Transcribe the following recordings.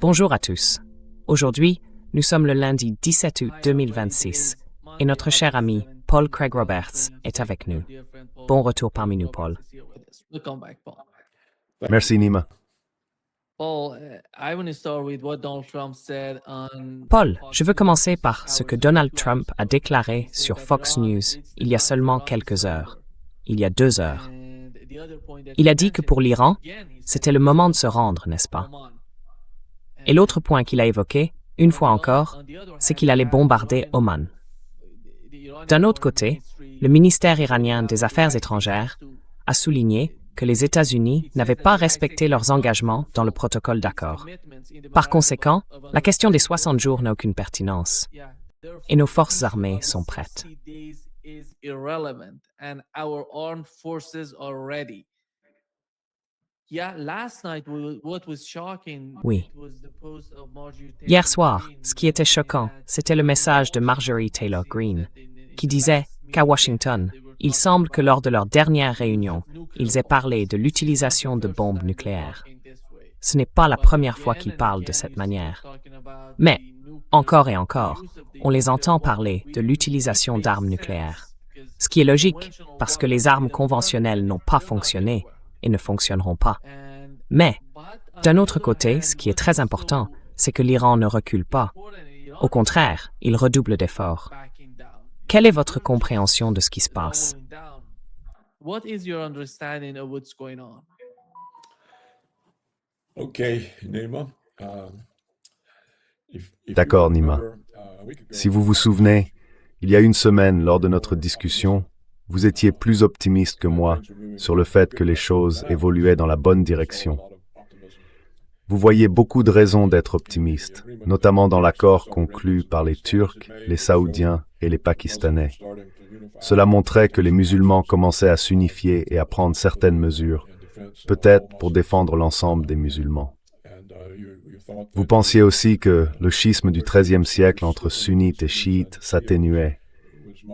Bonjour à tous. Aujourd'hui, nous sommes le lundi 17 août 2026 et notre cher ami Paul Craig Roberts est avec nous. Bon retour parmi nous, Paul. Merci, Nima. Paul, je veux commencer par ce que Donald Trump a déclaré sur Fox News il y a seulement quelques heures, il y a 2 heures. Il a dit que pour l'Iran, c'était le moment de se rendre, n'est-ce pas? Et l'autre point qu'il a évoqué, une fois encore, c'est qu'il allait bombarder Oman. D'un autre côté, le ministère iranien des Affaires étrangères a souligné que les États-Unis n'avaient pas respecté leurs engagements dans le protocole d'accord. Par conséquent, la question des 60 jours n'a aucune pertinence. Et nos forces armées sont prêtes. Oui. Hier soir, ce qui était choquant, c'était le message de Marjorie Taylor Greene, qui disait qu'à Washington, il semble que lors de leur dernière réunion, ils aient parlé de l'utilisation de bombes nucléaires. Ce n'est pas la première fois qu'ils parlent de cette manière. Mais, encore et encore, on les entend parler de l'utilisation d'armes nucléaires. Ce qui est logique, parce que les armes conventionnelles n'ont pas fonctionné et ne fonctionneront pas. Mais, d'un autre côté, ce qui est très important, c'est que l'Iran ne recule pas. Au contraire, il redouble d'efforts. Quelle est votre compréhension de ce qui se passe? D'accord, Nima. Si vous vous souvenez, il y a une semaine, lors de notre discussion, vous étiez plus optimiste que moi sur le fait que les choses évoluaient dans la bonne direction. Vous voyez beaucoup de raisons d'être optimiste, notamment dans l'accord conclu par les Turcs, les Saoudiens et les Pakistanais. Cela montrait que les musulmans commençaient à s'unifier et à prendre certaines mesures, peut-être pour défendre l'ensemble des musulmans. Vous pensiez aussi que le schisme du XIIIe siècle entre sunnites et chiites s'atténuait,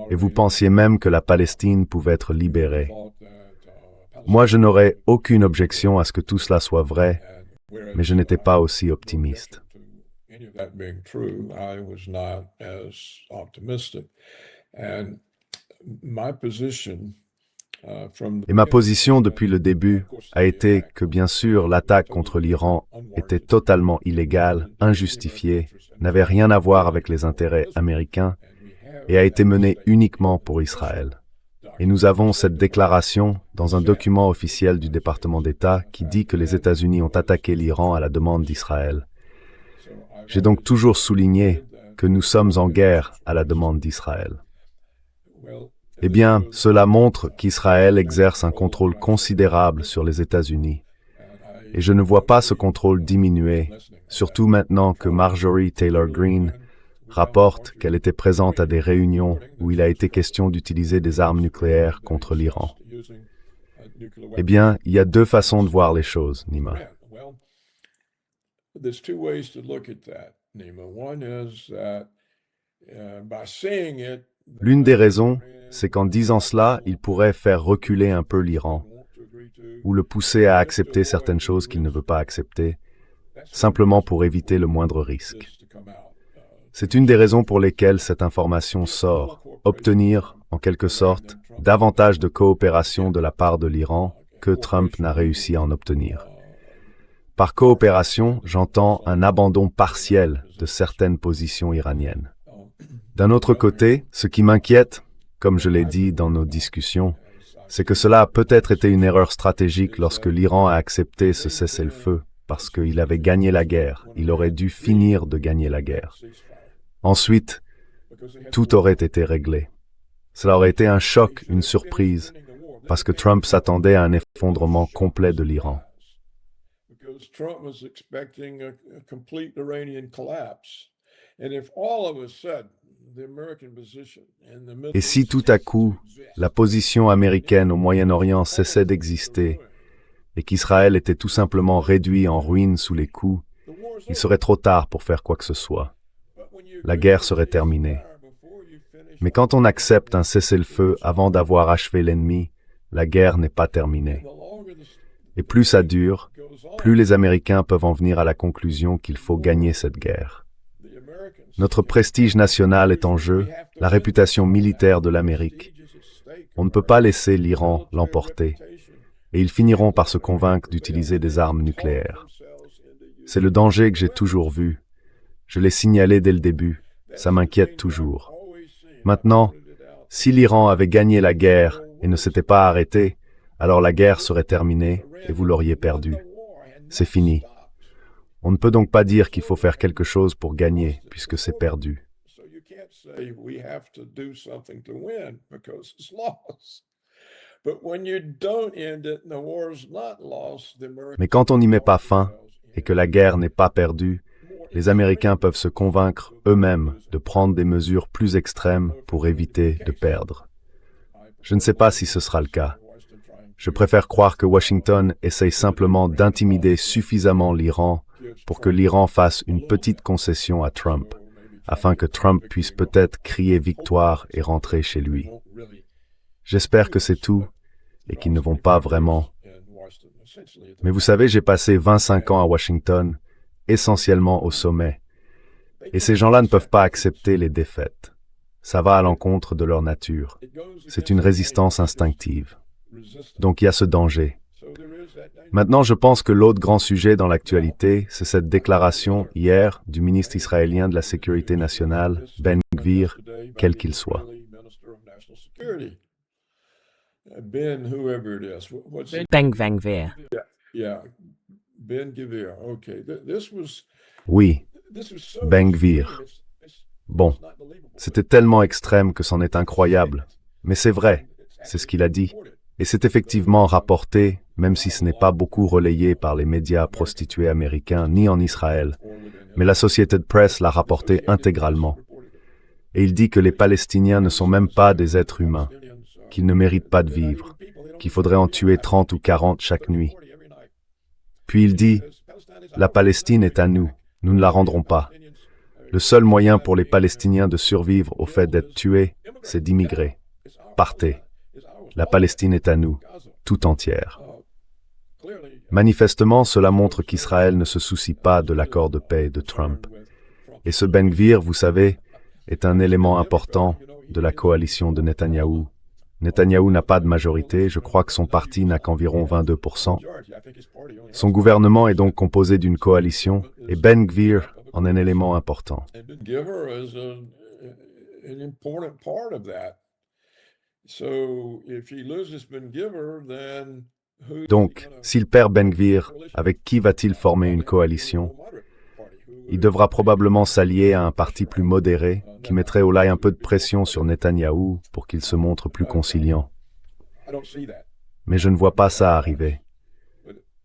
et vous pensiez même que la Palestine pouvait être libérée. Moi, je n'aurais aucune objection à ce que tout cela soit vrai, mais je n'étais pas aussi optimiste. Et ma position depuis le début a été que, bien sûr, l'attaque contre l'Iran était totalement illégale, injustifiée, n'avait rien à voir avec les intérêts américains et a été menée uniquement pour Israël. Et nous avons cette déclaration dans un document officiel du département d'État qui dit que les États-Unis ont attaqué l'Iran à la demande d'Israël. J'ai donc toujours souligné que nous sommes en guerre à la demande d'Israël. Eh bien, cela montre qu'Israël exerce un contrôle considérable sur les États-Unis. Et je ne vois pas ce contrôle diminuer, surtout maintenant que Marjorie Taylor Greene rapporte qu'elle était présente à des réunions où il a été question d'utiliser des armes nucléaires contre l'Iran. Eh bien, il y a 2 façons de voir les choses, Nima. L'une des raisons, c'est qu'en disant cela, il pourrait faire reculer un peu l'Iran, ou le pousser à accepter certaines choses qu'il ne veut pas accepter, simplement pour éviter le moindre risque. C'est une des raisons pour lesquelles cette information sort, obtenir, en quelque sorte, davantage de coopération de la part de l'Iran que Trump n'a réussi à en obtenir. Par coopération, j'entends un abandon partiel de certaines positions iraniennes. D'un autre côté, ce qui m'inquiète, comme je l'ai dit dans nos discussions, c'est que cela a peut-être été une erreur stratégique lorsque l'Iran a accepté ce cessez-le-feu, parce qu'il avait gagné la guerre, il aurait dû finir de gagner la guerre. Ensuite, tout aurait été réglé. Cela aurait été un choc, une surprise, parce que Trump s'attendait à un effondrement complet de l'Iran. Et si tout à coup, la position américaine au Moyen-Orient cessait d'exister et qu'Israël était tout simplement réduit en ruines sous les coups, il serait trop tard pour faire quoi que ce soit. La guerre serait terminée. Mais quand on accepte un cessez-le-feu avant d'avoir achevé l'ennemi, la guerre n'est pas terminée. Et plus ça dure, plus les Américains peuvent en venir à la conclusion qu'il faut gagner cette guerre. Notre prestige national est en jeu, la réputation militaire de l'Amérique. On ne peut pas laisser l'Iran l'emporter, et ils finiront par se convaincre d'utiliser des armes nucléaires. C'est le danger que j'ai toujours vu. Je l'ai signalé dès le début, ça m'inquiète toujours. Maintenant, si l'Iran avait gagné la guerre et ne s'était pas arrêté, alors la guerre serait terminée et vous l'auriez perdue. C'est fini. On ne peut donc pas dire qu'il faut faire quelque chose pour gagner, puisque c'est perdu. Mais quand on n'y met pas fin, et que la guerre n'est pas perdue, les Américains peuvent se convaincre eux-mêmes de prendre des mesures plus extrêmes pour éviter de perdre. Je ne sais pas si ce sera le cas. Je préfère croire que Washington essaye simplement d'intimider suffisamment l'Iran pour que l'Iran fasse une petite concession à Trump, afin que Trump puisse peut-être crier victoire et rentrer chez lui. J'espère que c'est tout, et qu'ils ne vont pas vraiment. Mais vous savez, j'ai passé 25 ans à Washington, essentiellement au sommet, et ces gens-là ne peuvent pas accepter les défaites. Ça va à l'encontre de leur nature. C'est une résistance instinctive. Donc il y a ce danger. Maintenant, je pense que l'autre grand sujet dans l'actualité, c'est cette déclaration hier du ministre israélien de la Sécurité nationale, Ben Gvir, quel qu'il soit. Ben Gvir. Oui, Ben Gvir. Bon, c'était tellement extrême que c'en est incroyable. Mais c'est vrai, c'est ce qu'il a dit. Et c'est effectivement rapporté, même si ce n'est pas beaucoup relayé par les médias prostitués américains ni en Israël. Mais l'Associated Press l'a rapporté intégralement. Et il dit que les Palestiniens ne sont même pas des êtres humains, qu'ils ne méritent pas de vivre, qu'il faudrait en tuer 30 ou 40 chaque nuit. Puis il dit, la Palestine est à nous, nous ne la rendrons pas. Le seul moyen pour les Palestiniens de survivre au fait d'être tués, c'est d'immigrer. Partez. La Palestine est à nous, tout entière. Manifestement, cela montre qu'Israël ne se soucie pas de l'accord de paix de Trump. Et ce Ben Gvir, vous savez, est un élément important de la coalition de Netanyahou. Netanyahou n'a pas de majorité, je crois que son parti n'a qu'environ 22%. Son gouvernement est donc composé d'une coalition, et Ben Gvir en est un élément important. Donc, s'il perd Ben Gvir, avec qui va-t-il former une coalition? Il devra probablement s'allier à un parti plus modéré, qui mettrait au un peu de pression sur Netanyahou pour qu'il se montre plus conciliant. Mais je ne vois pas ça arriver.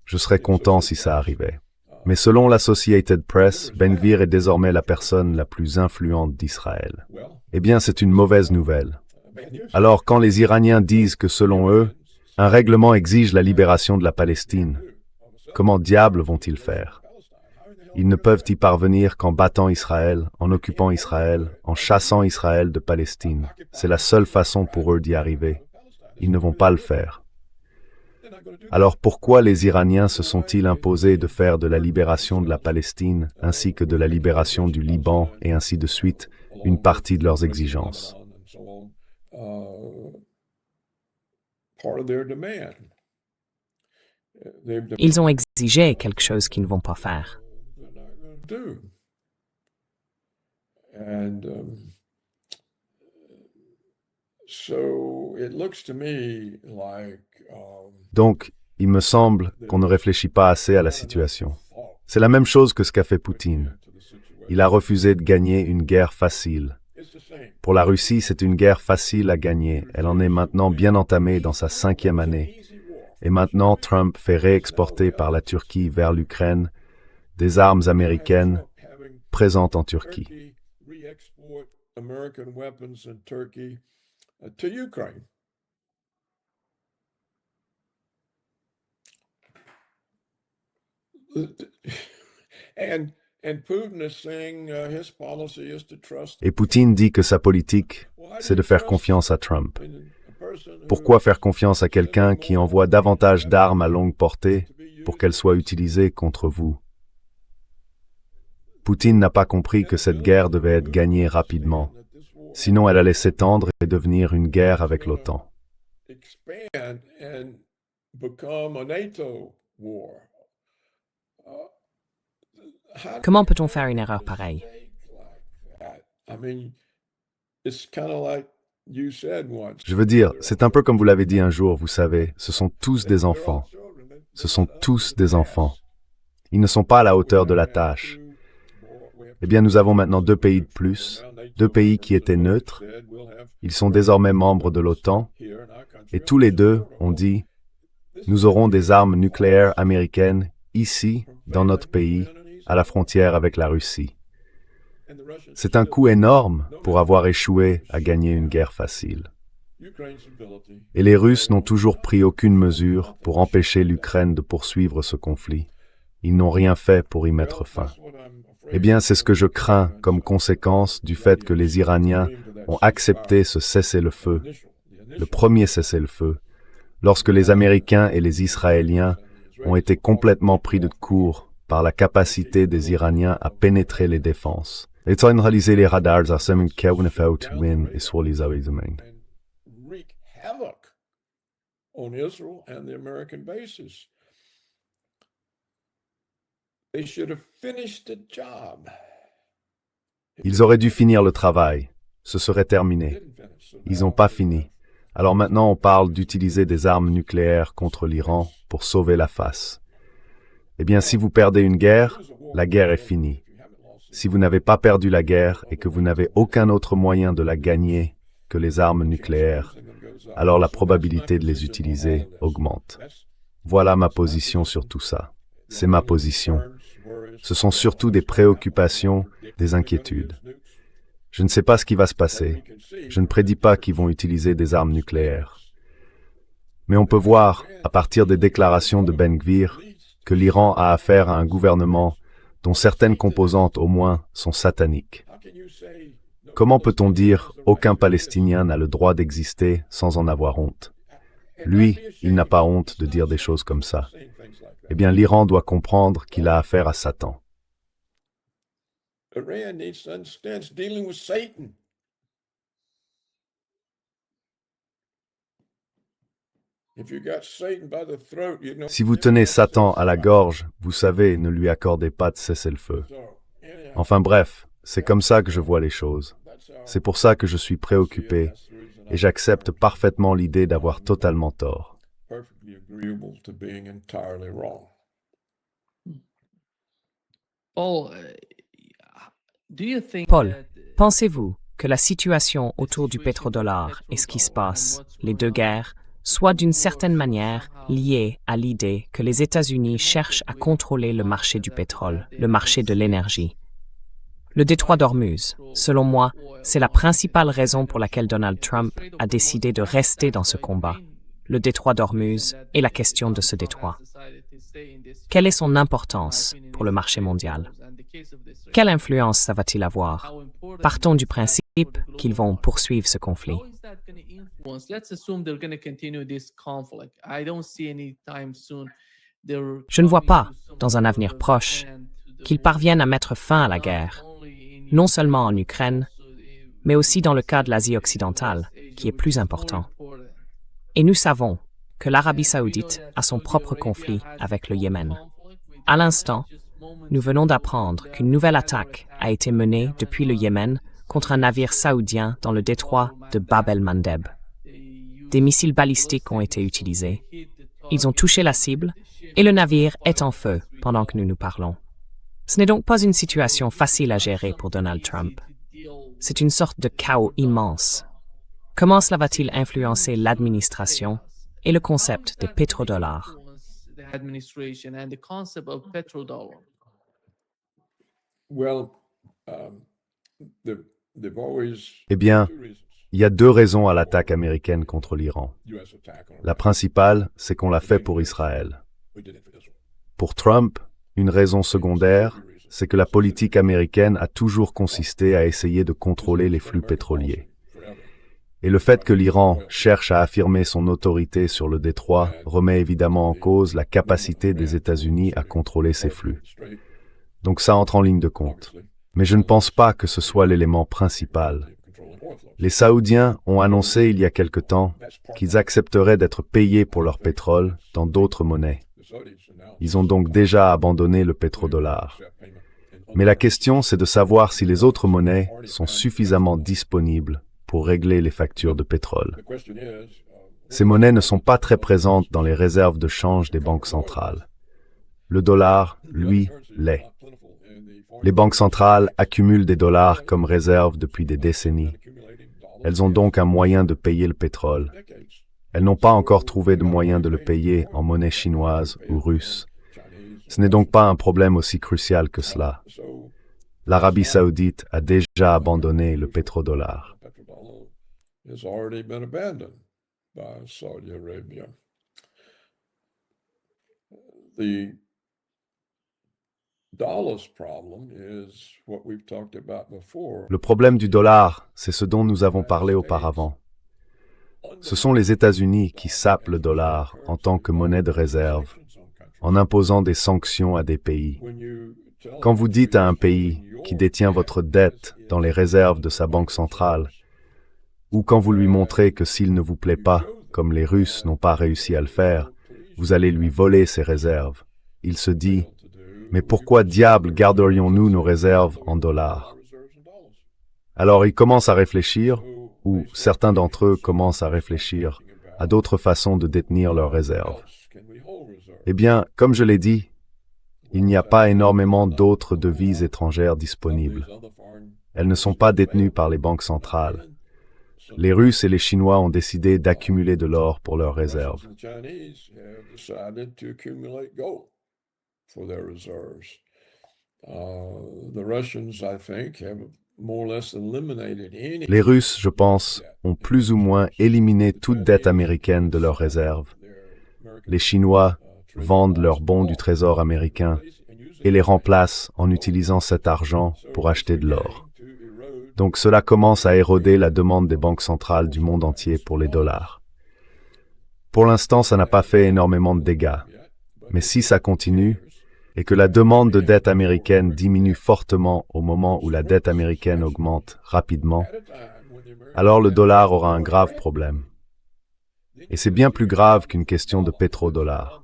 Je serais content si ça arrivait. Mais selon l'Associated Press, Ben Gvir est désormais la personne la plus influente d'Israël. Eh bien, c'est une mauvaise nouvelle. Alors, quand les Iraniens disent que, selon eux, un règlement exige la libération de la Palestine, comment diable vont-ils faire? Ils ne peuvent y parvenir qu'en battant Israël, en occupant Israël, en chassant Israël de Palestine. C'est la seule façon pour eux d'y arriver. Ils ne vont pas le faire. Alors pourquoi les Iraniens se sont-ils imposés de faire de la libération de la Palestine, ainsi que de la libération du Liban, et ainsi de suite, une partie de leurs exigences? Ils ont exigé quelque chose qu'ils ne vont pas faire. Donc, il me semble qu'on ne réfléchit pas assez à la situation. C'est la même chose que ce qu'a fait Poutine. Il a refusé de gagner une guerre facile. Pour la Russie, c'est une guerre facile à gagner. Elle en est maintenant bien entamée dans sa 5e année. Et maintenant, Trump fait réexporter par la Turquie vers l'Ukraine des armes américaines présentes en Turquie. Et Poutine dit que sa politique, c'est de faire confiance à Trump. Pourquoi faire confiance à quelqu'un qui envoie davantage d'armes à longue portée pour qu'elle soit utilisée contre vous. Poutine n'a pas compris que cette guerre devait être gagnée rapidement, sinon elle allait s'étendre et devenir une guerre avec l'OTAN. Comment peut-on faire une erreur pareille? Je veux dire, c'est un peu comme vous l'avez dit un jour, vous savez, ce sont tous des enfants. Ce sont tous des enfants. Ils ne sont pas à la hauteur de la tâche. Eh bien, nous avons maintenant 2 pays de plus, 2 pays qui étaient neutres. Ils sont désormais membres de l'OTAN. Et tous les deux ont dit, nous aurons des armes nucléaires américaines ici, dans notre pays, à la frontière avec la Russie. C'est un coût énorme pour avoir échoué à gagner une guerre facile. Et les Russes n'ont toujours pris aucune mesure pour empêcher l'Ukraine de poursuivre ce conflit. Ils n'ont rien fait pour y mettre fin. Eh bien, c'est ce que je crains comme conséquence du fait que les Iraniens ont accepté ce cessez-le-feu, le premier cessez-le-feu, lorsque les Américains et les Israéliens ont été complètement pris de court par la capacité des Iraniens à pénétrer les défenses. Et sans réaliser les radars à semaine qu'une fois to win et soit les avis wreak havoc on Israel and the American bases. They should have finished the job. Ils auraient dû finir le travail. Ce serait terminé. Ils n'ont pas fini. Alors maintenant, on parle d'utiliser des armes nucléaires contre l'Iran pour sauver la face. Eh bien, si vous perdez une guerre, la guerre est finie. Si vous n'avez pas perdu la guerre et que vous n'avez aucun autre moyen de la gagner que les armes nucléaires, alors la probabilité de les utiliser augmente. Voilà ma position sur tout ça. C'est ma position. Ce sont surtout des préoccupations, des inquiétudes. Je ne sais pas ce qui va se passer. Je ne prédis pas qu'ils vont utiliser des armes nucléaires. Mais on peut voir, à partir des déclarations de Ben Gvir, que l'Iran a affaire à un gouvernement dont certaines composantes au moins sont sataniques. Comment peut-on dire « aucun Palestinien n'a le droit d'exister sans en avoir honte » ? Lui, il n'a pas honte de dire des choses comme ça. Eh bien, l'Iran doit comprendre qu'il a affaire à Satan. Iran needs to understand it's dealing with Satan. If you got Satan by the throat, you know. Si vous tenez Satan à la gorge, vous savez, ne lui accordez pas de cessez-le-feu. Enfin bref, c'est comme ça que je vois les choses. C'est pour ça que je suis préoccupé et j'accepte parfaitement l'idée d'avoir totalement tort. Perfectly agreeable to being entirely wrong. Paul, pensez-vous que la situation autour du pétrodollar et ce qui se passe, les 2 guerres, soit d'une certaine manière liée à l'idée que les États-Unis cherchent à contrôler le marché du pétrole, le marché de l'énergie? Le détroit d'Ormuz, selon moi, c'est la principale raison pour laquelle Donald Trump a décidé de rester dans ce combat. Le détroit d'Ormuz et la question de ce détroit. Quelle est son importance pour le marché mondial? Quelle influence ça va-t-il avoir? Partons du principe qu'ils vont poursuivre ce conflit. Je ne vois pas, dans un avenir proche, qu'ils parviennent à mettre fin à la guerre, non seulement en Ukraine, mais aussi dans le cas de l'Asie occidentale, qui est plus important. Et nous savons que l'Arabie saoudite a son propre conflit avec le Yémen. À l'instant, nous venons d'apprendre qu'une nouvelle attaque a été menée depuis le Yémen contre un navire saoudien dans le détroit de Bab el-Mandeb. Des missiles balistiques ont été utilisés. Ils ont touché la cible et le navire est en feu pendant que nous nous parlons. Ce n'est donc pas une situation facile à gérer pour Donald Trump. C'est une sorte de chaos immense. Comment cela va-t-il influencer l'administration et le concept des pétrodollars? Well, Eh bien, il y a 2 raisons à l'attaque américaine contre l'Iran. La principale, c'est qu'on l'a fait pour Israël. Pour Trump, une raison secondaire, c'est que la politique américaine a toujours consisté à essayer de contrôler les flux pétroliers. Et le fait que l'Iran cherche à affirmer son autorité sur le détroit remet évidemment en cause la capacité des États-Unis à contrôler ces flux. Donc ça entre en ligne de compte. Mais je ne pense pas que ce soit l'élément principal. Les Saoudiens ont annoncé il y a quelque temps qu'ils accepteraient d'être payés pour leur pétrole dans d'autres monnaies. Ils ont donc déjà abandonné le pétrodollar. Mais la question, c'est de savoir si les autres monnaies sont suffisamment disponibles pour régler les factures de pétrole. Ces monnaies ne sont pas très présentes dans les réserves de change des banques centrales. Le dollar, lui, l'est. Les banques centrales accumulent des dollars comme réserve depuis des décennies. Elles ont donc un moyen de payer le pétrole. Elles n'ont pas encore trouvé de moyen de le payer en monnaie chinoise ou russe. Ce n'est donc pas un problème aussi crucial que cela. L'Arabie saoudite a déjà abandonné le pétrodollar. Le problème du dollar, c'est ce dont nous avons parlé auparavant. Ce sont les États-Unis qui sapent le dollar en tant que monnaie de réserve, en imposant des sanctions à des pays. Quand vous dites à un pays qui détient votre dette dans les réserves de sa banque centrale, ou quand vous lui montrez que s'il ne vous plaît pas, comme les Russes n'ont pas réussi à le faire, vous allez lui voler ses réserves, il se dit « Mais pourquoi diable garderions-nous nos réserves en dollars ?» Alors ils commencent à réfléchir, ou certains d'entre eux commencent à réfléchir à d'autres façons de détenir leurs réserves. Eh bien, comme je l'ai dit, il n'y a pas énormément d'autres devises étrangères disponibles. Elles ne sont pas détenues par les banques centrales. Les Russes et les Chinois ont décidé d'accumuler de l'or pour leurs réserves. Les Russes, je pense, ont plus ou moins éliminé toute dette américaine de leurs réserves. Les Chinois vendent leurs bons du Trésor américain et les remplacent en utilisant cet argent pour acheter de l'or. Donc cela commence à éroder la demande des banques centrales du monde entier pour les dollars. Pour l'instant, ça n'a pas fait énormément de dégâts. Mais si ça continue, et que la demande de dette américaine diminue fortement au moment où la dette américaine augmente rapidement, alors le dollar aura un grave problème. Et c'est bien plus grave qu'une question de pétrodollar.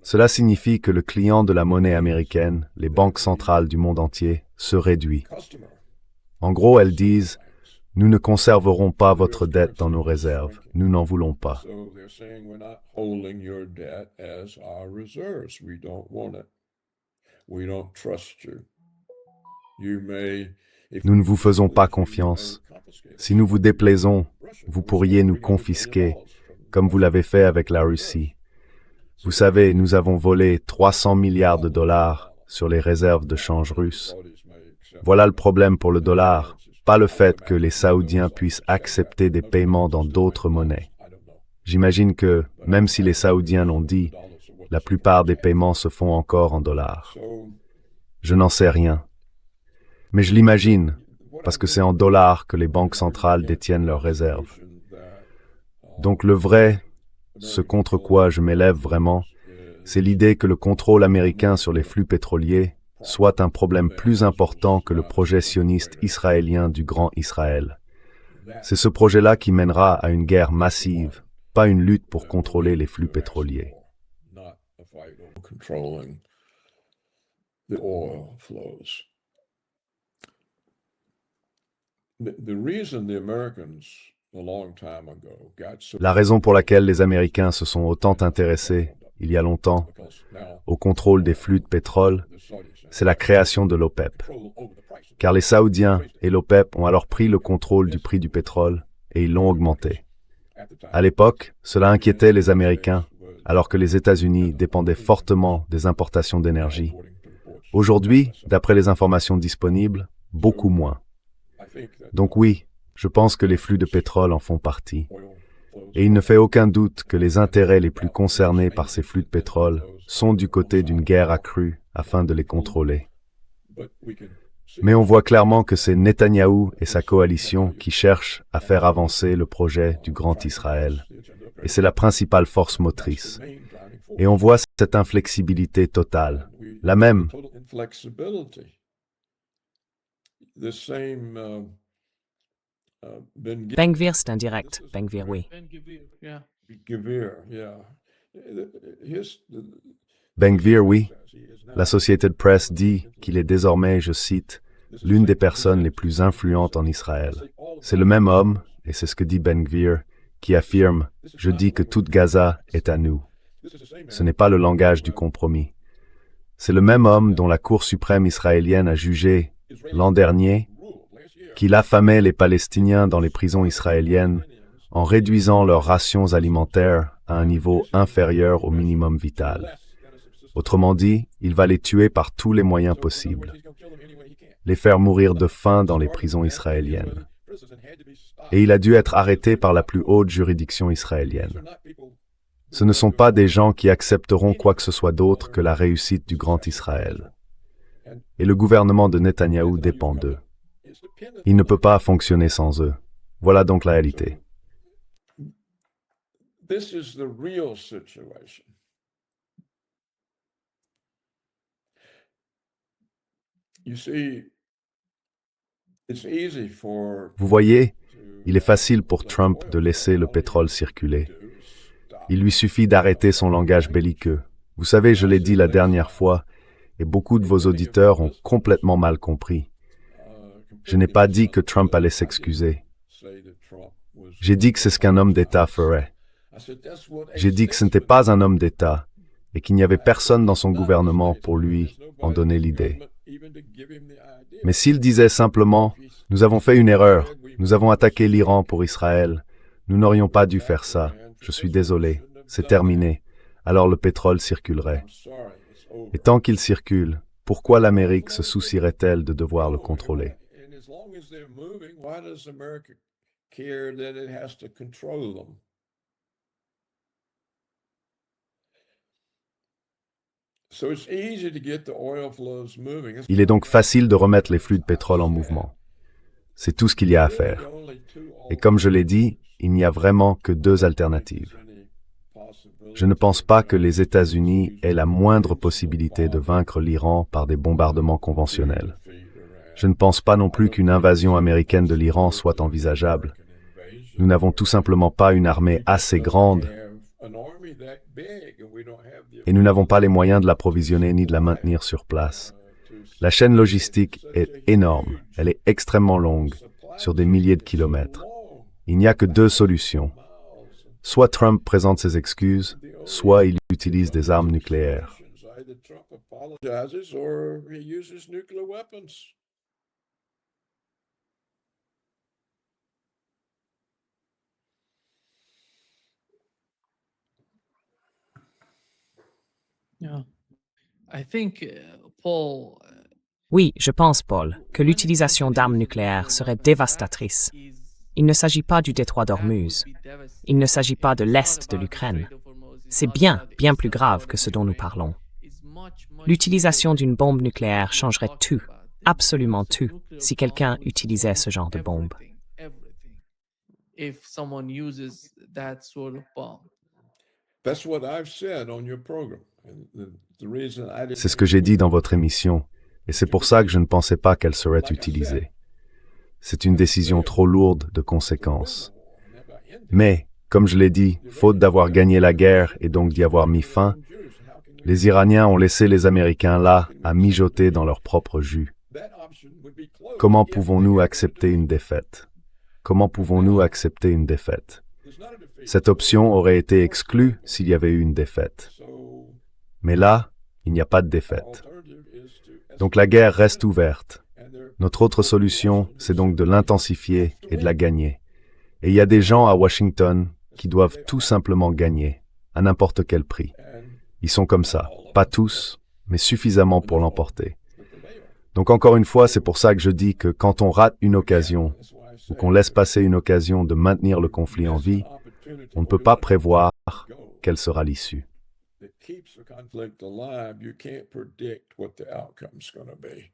Cela signifie que le client de la monnaie américaine, les banques centrales du monde entier, se réduit. En gros, elles disent « Nous ne conserverons pas votre dette dans nos réserves, nous n'en voulons pas. » Nous ne vous faisons pas confiance. Si nous vous déplaisons, vous pourriez nous confisquer, comme vous l'avez fait avec la Russie. Vous savez, nous avons volé 300 milliards de dollars sur les réserves de change russes. Voilà le problème pour le dollar, pas le fait que les Saoudiens puissent accepter des paiements dans d'autres monnaies. J'imagine que, même si les Saoudiens l'ont dit, la plupart des paiements se font encore en dollars. Je n'en sais rien. Mais je l'imagine, parce que c'est en dollars que les banques centrales détiennent leurs réserves. Donc le vrai, ce contre quoi je m'élève vraiment, c'est l'idée que le contrôle américain sur les flux pétroliers soit un problème plus important que le projet sioniste israélien du Grand Israël. C'est ce projet-là qui mènera à une guerre massive, pas une lutte pour contrôler les flux pétroliers. La raison pour laquelle les Américains se sont autant intéressés, il y a longtemps, au contrôle des flux de pétrole, c'est la création de l'OPEP. Car les Saoudiens et l'OPEP ont alors pris le contrôle du prix du pétrole et ils l'ont augmenté. À l'époque, cela inquiétait les Américains, alors que les États-Unis dépendaient fortement des importations d'énergie. Aujourd'hui, d'après les informations disponibles, beaucoup moins. Donc oui, je pense que les flux de pétrole en font partie. Et il ne fait aucun doute que les intérêts les plus concernés par ces flux de pétrole sont du côté d'une guerre accrue afin de les contrôler. Mais on voit clairement que c'est Netanyahou et sa coalition qui cherchent à faire avancer le projet du Grand Israël. Et c'est la principale force motrice. Et on voit cette inflexibilité totale. La même. Ben Gvir, c'est indirect. Ben Gvir, oui. Ben Gvir, oui. L'Associated Press dit qu'il est désormais, je cite, l'une des personnes les plus influentes en Israël. C'est le même homme, et c'est ce que dit Ben Gvir, qui affirme « Je dis que toute Gaza est à nous ». Ce n'est pas le langage du compromis. C'est le même homme dont la Cour suprême israélienne a jugé, l'an dernier, qu'il affamait les Palestiniens dans les prisons israéliennes en réduisant leurs rations alimentaires à un niveau inférieur au minimum vital. Autrement dit, il va les tuer par tous les moyens possibles, les faire mourir de faim dans les prisons israéliennes. Et il a dû être arrêté par la plus haute juridiction israélienne. Ce ne sont pas des gens qui accepteront quoi que ce soit d'autre que la réussite du Grand Israël. Et le gouvernement de Netanyahou dépend d'eux. Il ne peut pas fonctionner sans eux. Voilà donc la réalité. This is the real situation. You see, it's easy for Vous voyez, il est facile pour Trump de laisser le pétrole circuler. Il lui suffit d'arrêter son langage belliqueux. Vous savez, je l'ai dit la dernière fois, et beaucoup de vos auditeurs ont complètement mal compris. Je n'ai pas dit que Trump allait s'excuser. J'ai dit que c'est ce qu'un homme d'État ferait. J'ai dit que ce n'était pas un homme d'État et qu'il n'y avait personne dans son gouvernement pour lui en donner l'idée. Mais s'il disait simplement « Nous avons fait une erreur, nous avons attaqué l'Iran pour Israël, nous n'aurions pas dû faire ça, je suis désolé, c'est terminé », alors le pétrole circulerait. Et tant qu'il circule, pourquoi l'Amérique se soucierait-elle de devoir le contrôler? Il est donc facile de remettre les flux de pétrole en mouvement. C'est tout ce qu'il y a à faire. Et comme je l'ai dit, il n'y a vraiment que deux alternatives. Je ne pense pas que les États-Unis aient la moindre possibilité de vaincre l'Iran par des bombardements conventionnels. Je ne pense pas non plus qu'une invasion américaine de l'Iran soit envisageable. Nous n'avons tout simplement pas une armée assez grande et nous n'avons pas les moyens de l'approvisionner ni de la maintenir sur place. La chaîne logistique est énorme, elle est extrêmement longue, sur des milliers de kilomètres. Il n'y a que deux solutions. Soit Trump présente ses excuses, soit il utilise des armes nucléaires. Yeah. I think, Paul, Oui, je pense, Paul, que l'utilisation d'armes nucléaires serait dévastatrice. Il ne s'agit pas du détroit d'Ormuz. Il ne s'agit pas de l'Est de l'Ukraine. C'est bien plus grave que ce dont nous parlons. L'utilisation d'une bombe nucléaire changerait tout, absolument tout, si quelqu'un utilisait ce genre de bombe. if someone uses that sort of bomb. That's what I've said on your program. And the reason I didn't C'est ce que j'ai dit dans votre émission, et c'est pour ça que je ne pensais pas qu'elle serait utilisée. C'est une décision trop lourde de conséquences. Mais, comme je l'ai dit, faute d'avoir gagné la guerre et donc d'y avoir mis fin, les Iraniens ont laissé les Américains là à mijoter dans leur propre jus. Comment pouvons-nous accepter une défaite? Comment pouvons-nous accepter une défaite? Cette option aurait été exclue s'il y avait eu une défaite. Mais là, il n'y a pas de défaite. Donc la guerre reste ouverte. Notre autre solution, c'est donc de l'intensifier et de la gagner. Et il y a des gens à Washington qui doivent tout simplement gagner, à n'importe quel prix. Ils sont comme ça. Pas tous, mais suffisamment pour l'emporter. Donc encore une fois, c'est pour ça que je dis que quand on rate une occasion, ou qu'on laisse passer une occasion de maintenir le conflit en vie, on ne peut pas prévoir quelle sera l'issue. that keeps the conflict alive, you can't predict what the outcome's going to be.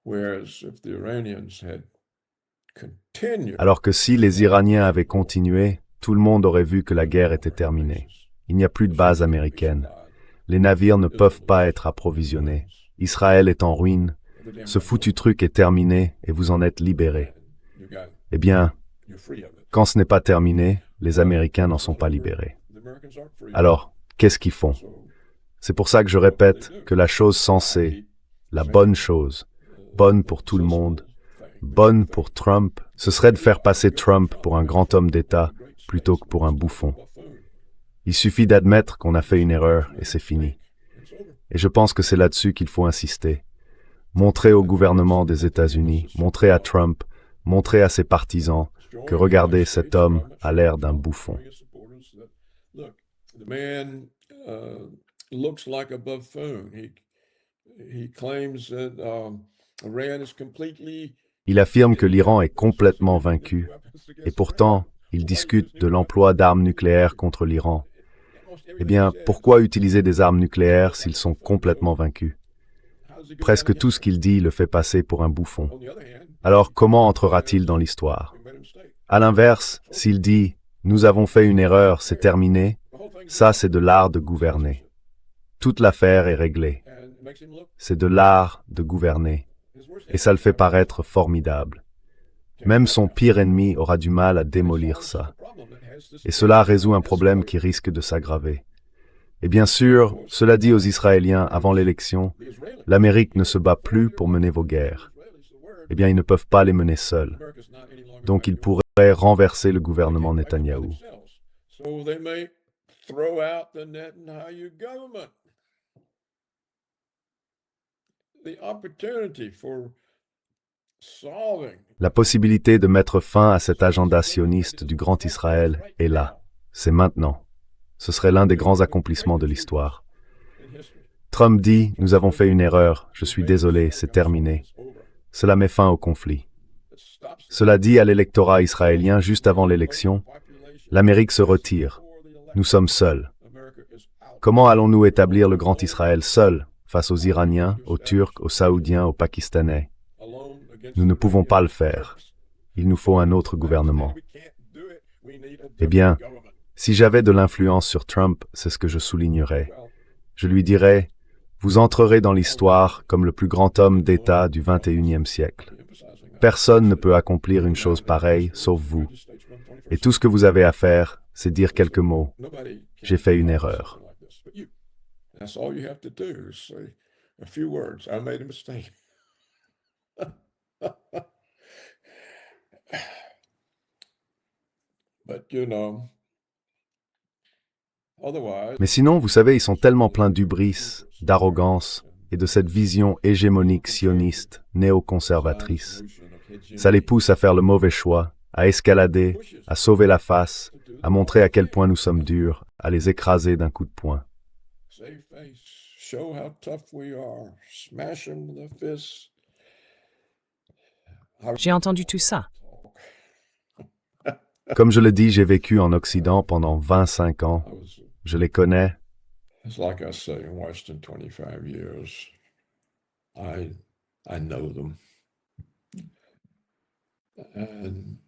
Whereas if the Iranians had continued, Alors que si les Iraniens avaient continué, tout le monde aurait vu que la guerre était terminée. Il n'y a plus de base américaine. Les navires ne peuvent pas être approvisionnés. Israël est en ruine. Ce foutu truc est terminé et vous en êtes libérés. Eh bien, quand ce n'est pas terminé, les Américains n'en sont pas libérés. Alors, qu'est-ce qu'ils font? C'est pour ça que je répète que la chose sensée, la bonne chose, bonne pour tout le monde, bonne pour Trump, ce serait de faire passer Trump pour un grand homme d'État plutôt que pour un bouffon. Il suffit d'admettre qu'on a fait une erreur et c'est fini. Et je pense que c'est là-dessus qu'il faut insister. Montrer au gouvernement des États-Unis, montrer à Trump, montrer à ses partisans que regardez, cet homme a l'air d'un bouffon. The man looks like a buffoon. He claims that Iran is completely. Il affirme que l'Iran est complètement vaincu, et pourtant, il discute de l'emploi d'armes nucléaires contre l'Iran. Eh bien, pourquoi utiliser des armes nucléaires s'ils sont complètement vaincus? Presque tout ce qu'il dit le fait passer pour un bouffon. Alors comment entrera-t-il dans l'histoire? À l'inverse, s'il dit « Nous avons fait une erreur, c'est terminé », ça c'est de l'art de gouverner. Toute l'affaire est réglée. C'est de l'art de gouverner. Et ça le fait paraître formidable. Même son pire ennemi aura du mal à démolir ça. Et cela résout un problème qui risque de s'aggraver. Et bien sûr, cela dit aux Israéliens avant l'élection, l'Amérique ne se bat plus pour mener vos guerres. Eh bien, ils ne peuvent pas les mener seuls. Donc, ils pourraient renverser le gouvernement Netanyahou. So they may throw out the Netanyahu government. The opportunity for solving. La possibilité de mettre fin à cet agenda sioniste du Grand Israël est là. C'est maintenant. Ce serait l'un des grands accomplissements de l'histoire. Trump dit « Nous avons fait une erreur, je suis désolé, c'est terminé ». Cela met fin au conflit. Cela dit à l'électorat israélien juste avant l'élection, l'Amérique se retire. Nous sommes seuls. Comment allons-nous établir le Grand Israël seul face aux Iraniens, aux Turcs, aux Saoudiens, aux Pakistanais? Nous ne pouvons pas le faire. Il nous faut un autre gouvernement. Eh bien, si j'avais de l'influence sur Trump, c'est ce que je soulignerais. Je lui dirais, vous entrerez dans l'histoire comme le plus grand homme d'État du XXIe siècle. Personne ne peut accomplir une chose pareille, sauf vous. Et tout ce que vous avez à faire, c'est dire quelques mots. J'ai fait une erreur. That's all you have to do is say a few words. I made a mistake. But you know, otherwise. Mais sinon, vous savez, ils sont tellement pleins d'hubris, d'arrogance et de cette vision hégémonique sioniste, néoconservatrice. Ça les pousse à faire le mauvais choix, à escalader, à sauver la face, à montrer à quel point nous sommes durs, à les écraser d'un coup de poing. Save face, show how tough we are, smash them with a fist. J'ai entendu tout ça. Comme je le dis, j'ai vécu en Occident pendant 25 ans. Je les connais. It's like I say, in Western 25 years, I know them. And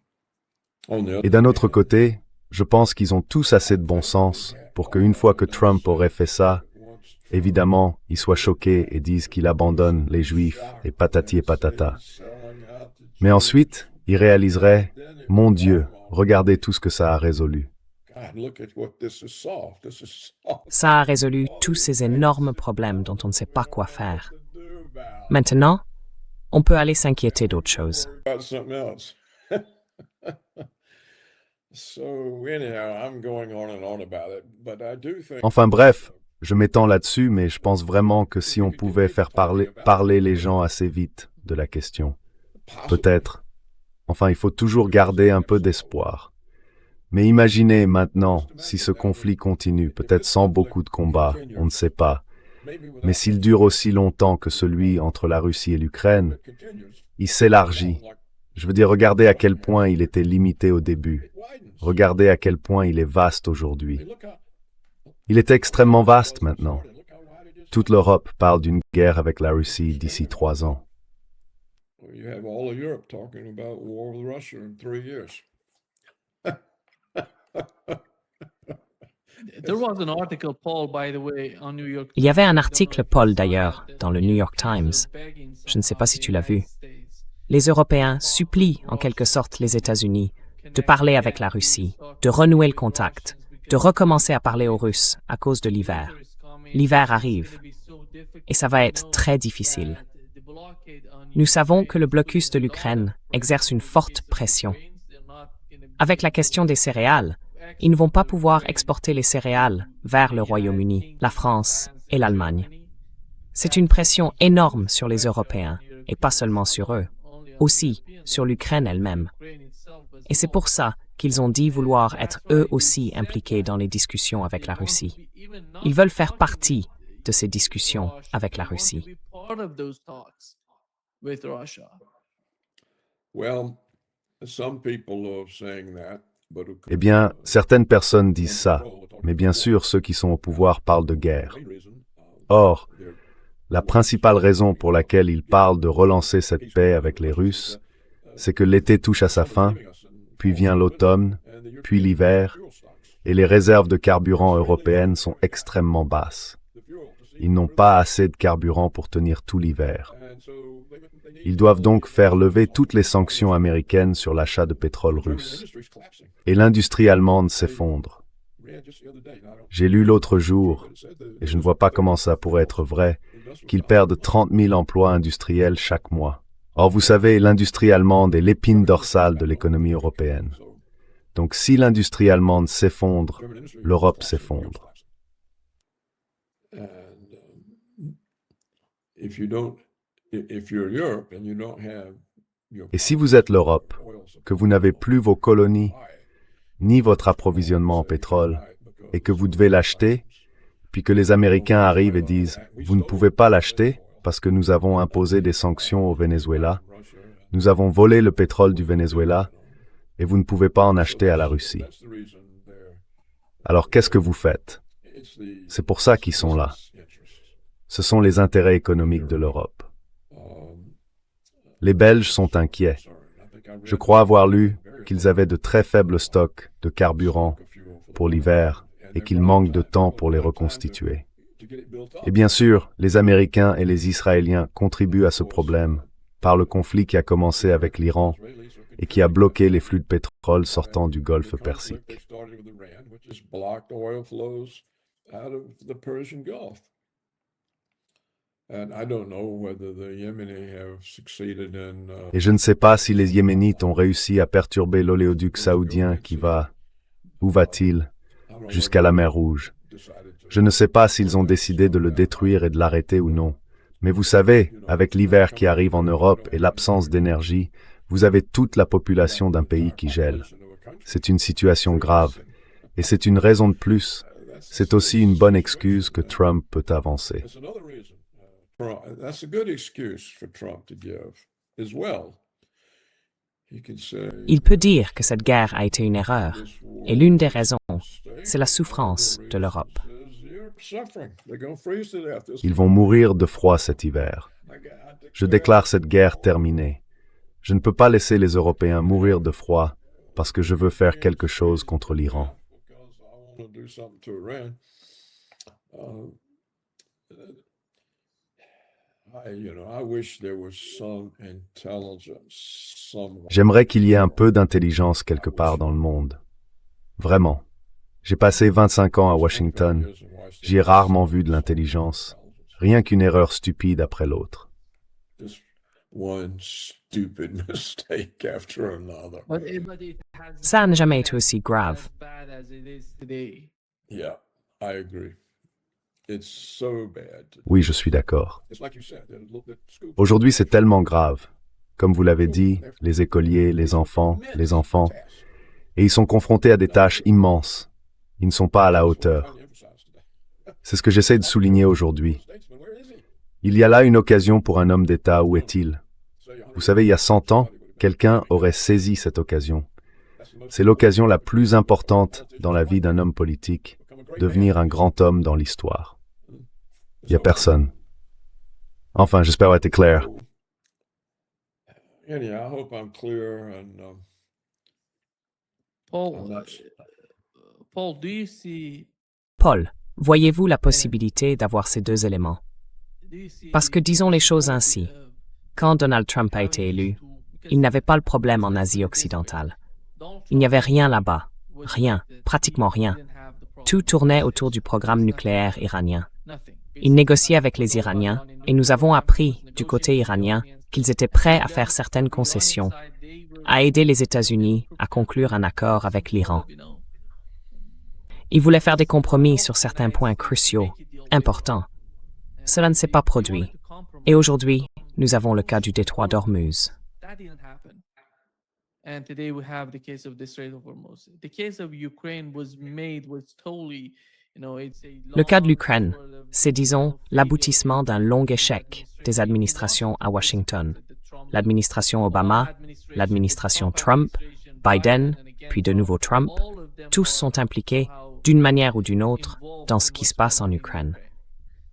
on the Et d'un autre côté, je pense qu'ils ont tous assez de bon sens pour qu'une fois que Trump aurait fait ça, évidemment, ils soient choqués et disent qu'il abandonne les Juifs et patati et patata. Mais ensuite, ils réaliseraient, mon Dieu, regardez tout ce que ça a résolu. God, look at what this has solved. This is solved. Ça a résolu tous ces énormes problèmes dont on ne sait pas quoi faire. Maintenant, on peut aller s'inquiéter d'autre chose. About something else. So anyhow, I'm going on and on about it, but I do think. Enfin bref, je m'étends là-dessus, mais je pense vraiment que si on pouvait faire parler les gens assez vite de la question, peut-être. Enfin, il faut toujours garder un peu d'espoir. Mais imaginez maintenant, si ce conflit continue, peut-être sans beaucoup de combats, on ne sait pas, mais s'il dure aussi longtemps que celui entre la Russie et l'Ukraine, il s'élargit. Je veux dire, regardez à quel point il était limité au début. Regardez à quel point il est vaste aujourd'hui. Il est extrêmement vaste maintenant. Toute l'Europe parle d'une guerre avec la Russie d'ici 3 ans. Well, you have all of Europe talking about war with Russia in 3 years. There was an article, Paul, by the way, on New York Il y avait un Times. article, Paul d'ailleurs, dans le New York Times. Je ne sais pas si tu l'as vu. Les Européens supplient en quelque sorte les États-Unis de parler avec la Russie, de renouer le contact, de recommencer à parler aux Russes à cause de l'hiver. L'hiver arrive et ça va être très difficile. Nous savons que le blocus de l'Ukraine exerce une forte pression. Avec la question des céréales, ils ne vont pas pouvoir exporter les céréales vers le Royaume-Uni, la France et l'Allemagne. C'est une pression énorme sur les Européens, et pas seulement sur eux, aussi sur l'Ukraine elle-même. Et c'est pour ça qu'ils ont dit vouloir être eux aussi impliqués dans les discussions avec la Russie. Ils veulent faire partie de ces discussions avec la Russie. Well, some people are saying that, but Eh bien, certaines personnes disent ça, mais bien sûr, ceux qui sont au pouvoir parlent de guerre. Or, la principale raison pour laquelle ils parlent de relancer cette paix avec les Russes, c'est que l'été touche à sa fin, puis vient l'automne, puis l'hiver, et les réserves de carburant européennes sont extrêmement basses. Ils n'ont pas assez de carburant pour tenir tout l'hiver. Ils doivent donc faire lever toutes les sanctions américaines sur l'achat de pétrole russe. Et l'industrie allemande s'effondre. J'ai lu l'autre jour, et je ne vois pas comment ça pourrait être vrai, qu'ils perdent 30 000 emplois industriels chaque mois. Or, vous savez, l'industrie allemande est l'épine dorsale de l'économie européenne. Donc, si l'industrie allemande s'effondre, l'Europe s'effondre. Et si vous êtes l'Europe, que vous n'avez plus vos colonies, ni votre approvisionnement en pétrole, et que vous devez l'acheter, puis que les Américains arrivent et disent « Vous ne pouvez pas l'acheter parce que nous avons imposé des sanctions au Venezuela, nous avons volé le pétrole du Venezuela, et vous ne pouvez pas en acheter à la Russie. » Alors qu'est-ce que vous faites? C'est pour ça qu'ils sont là. Ce sont les intérêts économiques de l'Europe. Les Belges sont inquiets. Je crois avoir lu qu'ils avaient de très faibles stocks de carburant pour l'hiver et qu'il manque de temps pour les reconstituer. Et bien sûr, les Américains et les Israéliens contribuent à ce problème par le conflit qui a commencé avec l'Iran et qui a bloqué les flux de pétrole sortant du Golfe Persique. Et je ne sais pas si les Yéménites ont réussi à perturber l'oléoduc saoudien qui va, où va-t-il, jusqu'à la mer Rouge. Je ne sais pas s'ils ont décidé de le détruire et de l'arrêter ou non. Mais vous savez, avec l'hiver qui arrive en Europe et l'absence d'énergie, vous avez toute la population d'un pays qui gèle. C'est une situation grave. Et c'est une raison de plus. C'est aussi une bonne excuse que Trump peut avancer. Il peut dire que cette guerre a été une erreur, et l'une des raisons, c'est la souffrance de l'Europe. Ils vont mourir de froid cet hiver. Je déclare cette guerre terminée. Je ne peux pas laisser les Européens mourir de froid parce que je veux faire quelque chose contre l'Iran. J'aimerais qu'il y ait un peu d'intelligence quelque part dans le monde. Vraiment. J'ai passé 25 ans à Washington. J'y ai rarement vu de l'intelligence. Rien qu'une erreur stupide après l'autre. Ça n'a jamais été aussi grave. Oui, je suis d'accord. Aujourd'hui, c'est tellement grave. Comme vous l'avez dit, les écoliers, les enfants, et ils sont confrontés à des tâches immenses. Ils ne sont pas à la hauteur. C'est ce que j'essaie de souligner aujourd'hui. Il y a là une occasion pour un homme d'État, où est-il? Vous savez, il y a 100 ans, quelqu'un aurait saisi cette occasion. C'est l'occasion la plus importante dans la vie d'un homme politique, devenir un grand homme dans l'histoire. Il n'y a personne. Enfin, j'espère avoir été clair. anyhow, I hope I'm clear and I'm Paul, not. Paul, do you see Paul, voyez-vous la possibilité d'avoir ces deux éléments? Parce que disons les choses ainsi, quand Donald Trump a été élu, il n'avait pas le problème en Asie occidentale. Il n'y avait rien là-bas, rien, pratiquement rien. Tout tournait autour du programme nucléaire iranien. Il négociait avec les Iraniens et nous avons appris, du côté iranien, qu'ils étaient prêts à faire certaines concessions, à aider les États-Unis à conclure un accord avec l'Iran. Ils voulaient faire des compromis sur certains points cruciaux, importants. Cela ne s'est pas produit. Et aujourd'hui, nous avons le cas du détroit d'Ormuz. And today we have the case of the Strait of Hormuz. The case of Ukraine was totally, it's a Le cas de long l'Ukraine, sort of c'est, disons, l'aboutissement d'un long échec des administrations à Washington. L'administration Obama, l'administration Trump, Biden, puis de nouveau Trump, tous sont impliqués, d'une manière ou d'une autre, dans ce qui se passe en Ukraine.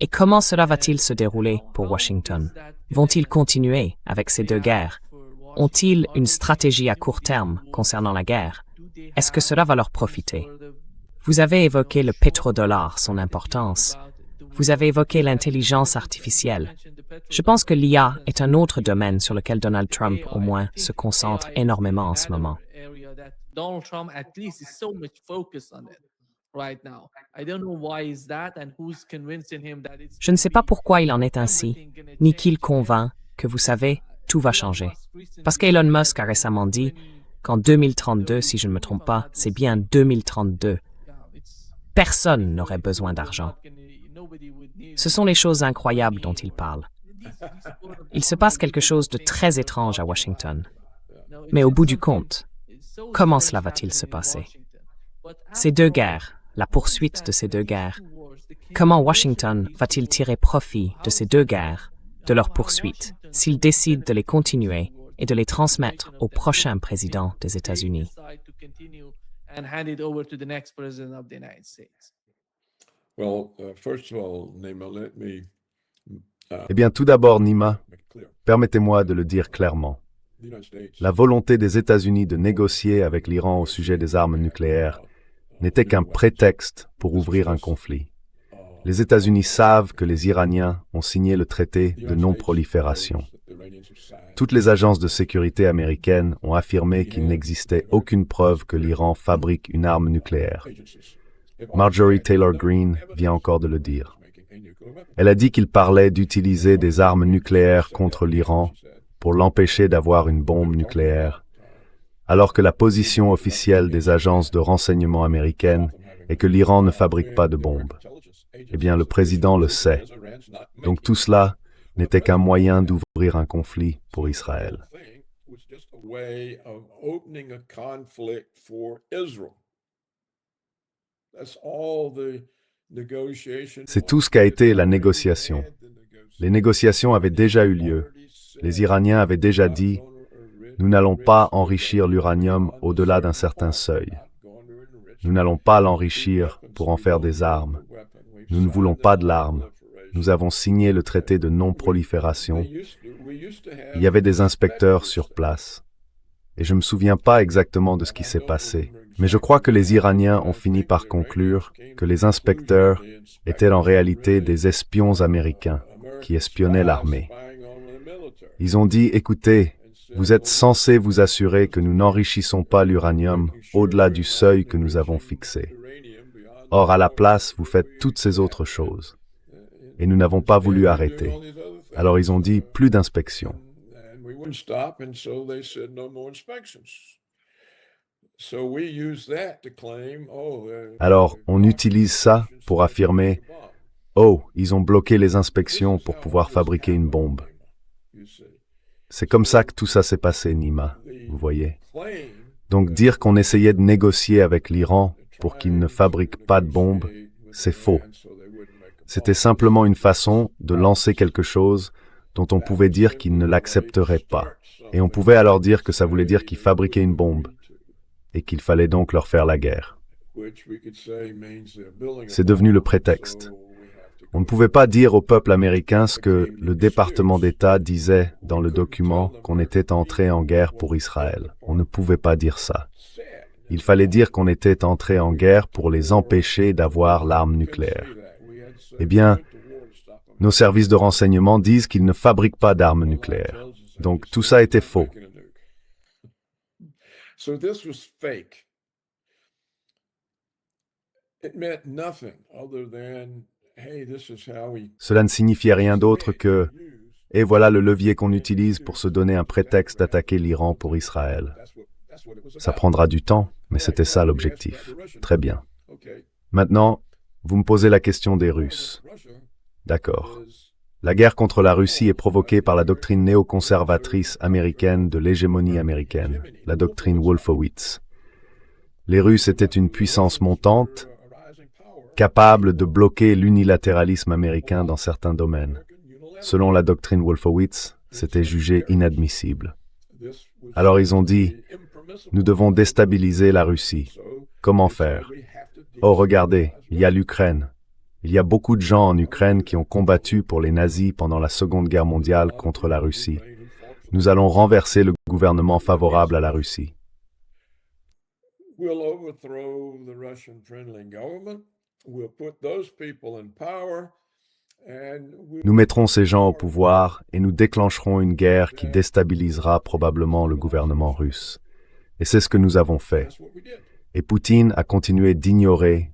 Et comment cela va-t-il se dérouler pour Washington? Vont-ils continuer avec ces deux guerres? Ont-ils une stratégie à court terme concernant la guerre? Est-ce que cela va leur profiter? Vous avez évoqué le pétrodollar, son importance. Vous avez évoqué l'intelligence artificielle. Je pense que l'IA est un autre domaine sur lequel Donald Trump, au moins, se concentre énormément en ce moment. Donald Trump, at least, is so much focused on it right now. I don't know why is that and who's convincing him that it's. Je ne sais pas pourquoi il en est ainsi, ni qui le convainc que, vous savez, tout va changer. Parce qu'Elon Musk a récemment dit qu'en 2032, si je ne me trompe pas, c'est bien 2032, personne n'aurait besoin d'argent. Ce sont les choses incroyables dont il parle. Il se passe quelque chose de très étrange à Washington. Mais au bout du compte, comment cela va-t-il se passer? Ces deux guerres, la poursuite de ces deux guerres, comment Washington va-t-il tirer profit de ces deux guerres, de leur poursuite, s'il décide de les continuer et de les transmettre au prochain président des États-Unis? Well, first of all, Nima, let me Eh bien, tout d'abord, Nima, permettez-moi de le dire clairement. the United States. La volonté des États-Unis de négocier avec l'Iran au sujet des armes nucléaires n'était qu'un prétexte pour ouvrir un conflit. Les États-Unis savent que les Iraniens ont signé le traité de non-prolifération. Toutes les agences de sécurité américaines ont affirmé qu'il n'existait aucune preuve que l'Iran fabrique une arme nucléaire. Marjorie Taylor Greene vient encore de le dire. Elle a dit qu'il parlait d'utiliser des armes nucléaires contre l'Iran pour l'empêcher d'avoir une bombe nucléaire, alors que la position officielle des agences de renseignement américaines est que l'Iran ne fabrique pas de bombes. Eh bien, le président le sait. Donc tout cela n'était qu'un moyen d'ouvrir un conflit pour Israël. C'est tout ce qu'a été la négociation. Les négociations avaient déjà eu lieu. Les Iraniens avaient déjà dit « Nous n'allons pas enrichir l'uranium au-delà d'un certain seuil. Nous n'allons pas l'enrichir pour en faire des armes. Nous ne voulons pas de l'arme. Nous avons signé le traité de non-prolifération. » Il y avait des inspecteurs sur place. Et je ne me souviens pas exactement de ce qui s'est passé. Mais je crois que les Iraniens ont fini par conclure que les inspecteurs étaient en réalité des espions américains qui espionnaient l'armée. Ils ont dit « Écoutez, vous êtes censés vous assurer que nous n'enrichissons pas l'uranium au-delà du seuil que nous avons fixé. Or, à la place, vous faites toutes ces autres choses. » Et nous n'avons pas voulu arrêter. Alors ils ont dit « Plus d'inspection. » Alors, on utilise ça pour affirmer « Oh, ils ont bloqué les inspections pour pouvoir fabriquer une bombe. » C'est comme ça que tout ça s'est passé, Nima, vous voyez. Donc dire qu'on essayait de négocier avec l'Iran pour qu'il ne fabrique pas de bombes, c'est faux. C'était simplement une façon de lancer quelque chose dont on pouvait dire qu'ils ne l'accepteraient pas. Et on pouvait alors dire que ça voulait dire qu'ils fabriquaient une bombe et qu'il fallait donc leur faire la guerre. C'est devenu le prétexte. On ne pouvait pas dire au peuple américain ce que le département d'État disait dans le document qu'on était entré en guerre pour Israël. On ne pouvait pas dire ça. Il fallait dire qu'on était entré en guerre pour les empêcher d'avoir l'arme nucléaire. Eh bien, nos services de renseignement disent qu'ils ne fabriquent pas d'armes nucléaires. Donc tout ça était faux. Cela ne signifiait rien d'autre que « et voilà le levier qu'on utilise pour se donner un prétexte d'attaquer l'Iran pour Israël ». Ça prendra du temps, mais c'était ça l'objectif. Très bien. Maintenant, vous me posez la question des Russes. D'accord. La guerre contre la Russie est provoquée par la doctrine néoconservatrice américaine de l'hégémonie américaine, la doctrine Wolfowitz. Les Russes étaient une puissance montante, capable de bloquer l'unilatéralisme américain dans certains domaines. Selon la doctrine Wolfowitz, c'était jugé inadmissible. Alors ils ont dit, nous devons déstabiliser la Russie. Comment faire? Oh, regardez, il y a l'Ukraine. Il y a beaucoup de gens en Ukraine qui ont combattu pour les nazis pendant la Seconde Guerre mondiale contre la Russie. Nous allons renverser le gouvernement favorable à la Russie. Nous mettrons ces gens au pouvoir et nous déclencherons une guerre qui déstabilisera probablement le gouvernement russe. Et c'est ce que nous avons fait. Et Poutine a continué d'ignorer,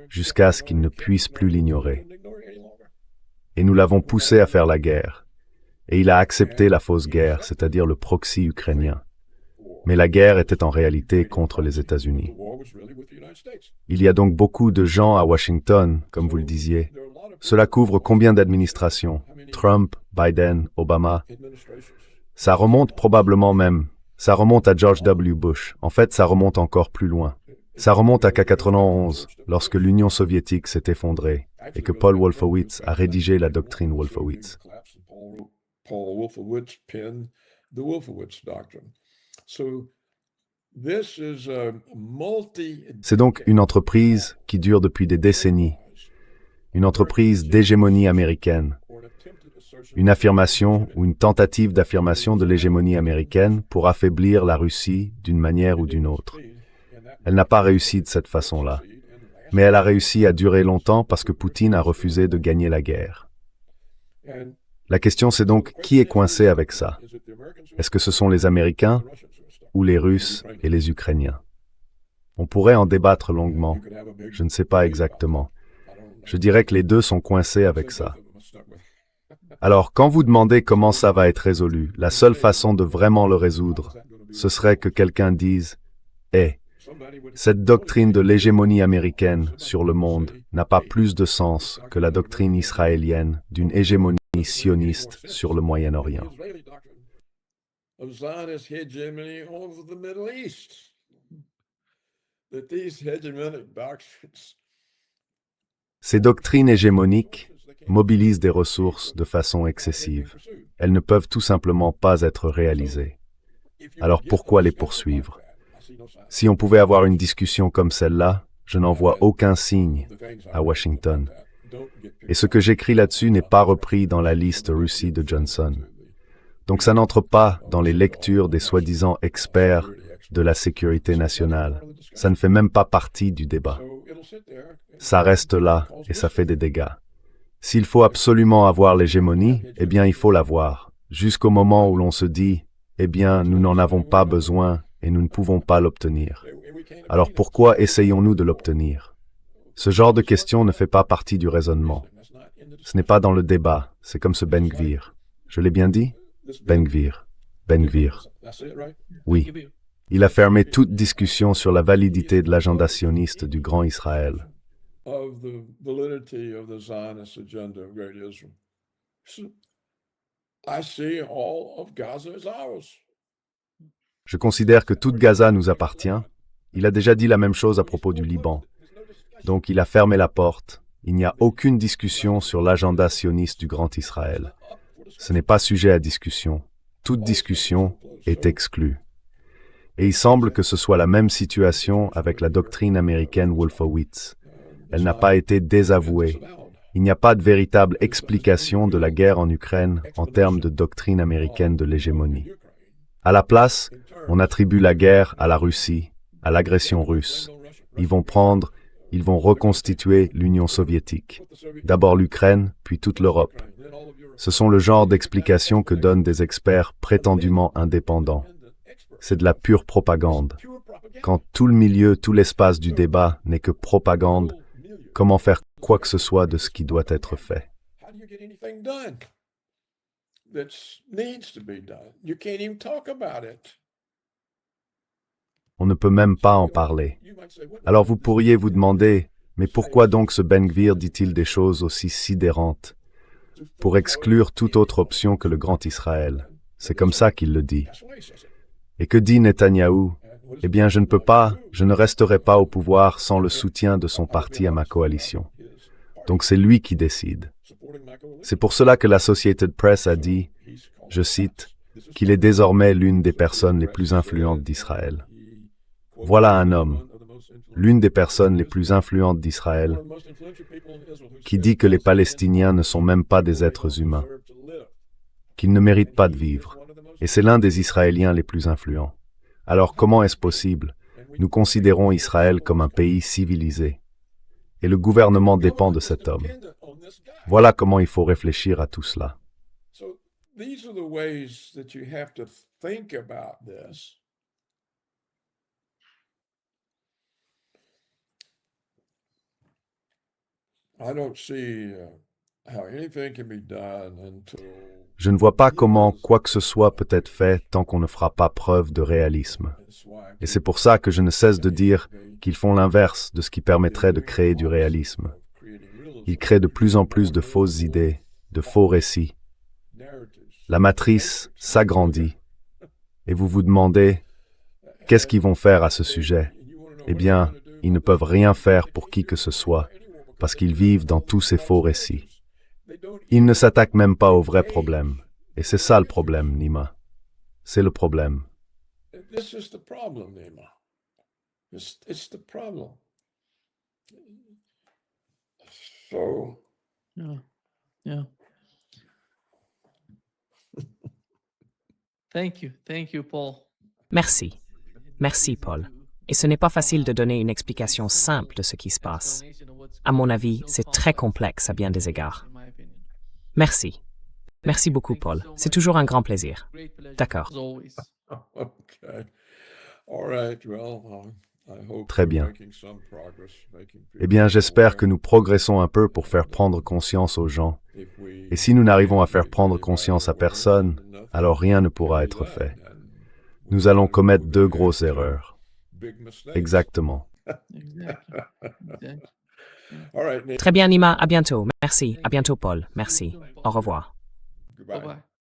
jusqu'à ce qu'il ne puisse plus l'ignorer. Et nous l'avons poussé à faire la guerre. Et il a accepté la fausse guerre, c'est-à-dire le proxy ukrainien. Mais la guerre était en réalité contre les États-Unis. Il y a donc beaucoup de gens à Washington, comme vous le disiez. Cela couvre combien d'administrations? Trump, Biden, Obama. Ça remonte probablement même. Ça remonte à George W. Bush. En fait, ça remonte encore plus loin. Ça remonte à 1991, lorsque l'Union soviétique s'est effondrée et que Paul Wolfowitz a rédigé la doctrine Wolfowitz. C'est donc une entreprise qui dure depuis des décennies, une entreprise d'hégémonie américaine, une affirmation ou une tentative d'affirmation de l'hégémonie américaine pour affaiblir la Russie d'une manière ou d'une autre. Elle n'a pas réussi de cette façon-là, mais elle a réussi à durer longtemps parce que Poutine a refusé de gagner la guerre. La question c'est donc qui est coincé avec ça? Est-ce que ce sont les Américains ou les Russes et les Ukrainiens? On pourrait en débattre longuement. Je ne sais pas exactement. Je dirais que les deux sont coincés avec ça. Alors, quand vous demandez comment ça va être résolu, la seule façon de vraiment le résoudre, ce serait que quelqu'un dise « Eh, cette doctrine de l'hégémonie américaine sur le monde n'a pas plus de sens que la doctrine israélienne d'une hégémonie sioniste sur le Moyen-Orient. » Ces doctrines hégémoniques mobilisent des ressources de façon excessive. Elles ne peuvent tout simplement pas être réalisées. Alors pourquoi les poursuivre? Si on pouvait avoir une discussion comme celle-là, je n'en vois aucun signe à Washington. Et ce que j'écris là-dessus n'est pas repris dans la liste Russie de Johnson. Donc ça n'entre pas dans les lectures des soi-disant experts de la sécurité nationale. Ça ne fait même pas partie du débat. Ça reste là et ça fait des dégâts. S'il faut absolument avoir l'hégémonie, eh bien il faut l'avoir, jusqu'au moment où l'on se dit « eh bien nous n'en avons pas besoin et nous ne pouvons pas l'obtenir ». Alors pourquoi essayons-nous de l'obtenir? Ce genre de question ne fait pas partie du raisonnement. Ce n'est pas dans le débat, c'est comme ce Ben Gvir. Je l'ai bien dit? Ben Gvir. Ben Gvir. Oui. Il a fermé toute discussion sur la validité de l'agenda sioniste du Grand Israël. Je considère que toute Gaza nous appartient. Il a déjà dit la même chose à propos du Liban. Donc il a fermé la porte. Il n'y a aucune discussion sur l'agenda sioniste du Grand Israël. Ce n'est pas sujet à discussion. Toute discussion est exclue. Et il semble que ce soit la même situation avec la doctrine américaine Wolfowitz. elle n'a pas été désavouée. Il n'y a pas de véritable explication de la guerre en Ukraine en termes de doctrine américaine de l'hégémonie. À la place, on attribue la guerre à la Russie, à l'agression russe. Ils vont reconstituer l'Union soviétique. D'abord l'Ukraine, puis toute l'Europe. Ce sont le genre d'explications que donnent des experts prétendument indépendants. C'est de la pure propagande. Quand tout le milieu, tout l'espace du débat n'est que propagande, comment faire quoi que ce soit de ce qui doit être fait? How do you get anything done that needs to be done? You can't even talk about it. On ne peut même pas en parler. Alors vous pourriez vous demander, mais pourquoi donc ce Ben Gvir dit-il des choses aussi sidérantes? Pour exclure toute autre option que le grand Israël. C'est comme ça qu'il le dit. Et que dit Netanyahou? Eh bien, je ne resterai pas au pouvoir sans le soutien de son parti à ma coalition. Donc c'est lui qui décide. C'est pour cela que l'Associated Press a dit, je cite, qu'il est désormais l'une des personnes les plus influentes d'Israël. Voilà un homme, l'une des personnes les plus influentes d'Israël, qui dit que les Palestiniens ne sont même pas des êtres humains, qu'ils ne méritent pas de vivre. Et c'est l'un des Israéliens les plus influents. Alors comment est-ce possible? Nous considérons Israël comme un pays civilisé. Et le gouvernement dépend de cet homme. Voilà comment il faut réfléchir à tout cela. So these are the ways that you have to think about this. I don't see how anything can be done until Je ne vois pas comment quoi que ce soit peut être fait tant qu'on ne fera pas preuve de réalisme. Et c'est pour ça que je ne cesse de dire qu'ils font l'inverse de ce qui permettrait de créer du réalisme. Ils créent de plus en plus de fausses idées, de faux récits. La matrice s'agrandit. Et vous vous demandez, qu'est-ce qu'ils vont faire à ce sujet? Eh bien, ils ne peuvent rien faire pour qui que ce soit, parce qu'ils vivent dans tous ces faux récits. Ils ne s'attaquent même pas au vrai problème. Et c'est ça le problème, Nima. C'est le problème. this is the problem, Nima. It's the problem. So Yeah. Yeah. Thank you, Paul. Merci. Merci, Paul. Et ce n'est pas facile de donner une explication simple de ce qui se passe. À mon avis, c'est très complexe à bien des égards. Merci. Merci beaucoup, Paul. C'est toujours un grand plaisir. D'accord. As always. okay. All right. Well, I hope Très we're bien. making some progress, making Eh bien, people j'espère aware. que nous progressons un peu pour faire prendre conscience aux gens. If we Et si nous n'arrivons à faire prendre conscience à personne, alors rien ne pourra être fait. Nous allons commettre deux grosses erreurs. big mistakes. Exactement. Exactly. Exactly. All right, Nick. Très bien, Nima. À bientôt. Merci. À bientôt, Paul. Merci. Au revoir. Goodbye. Bye-bye.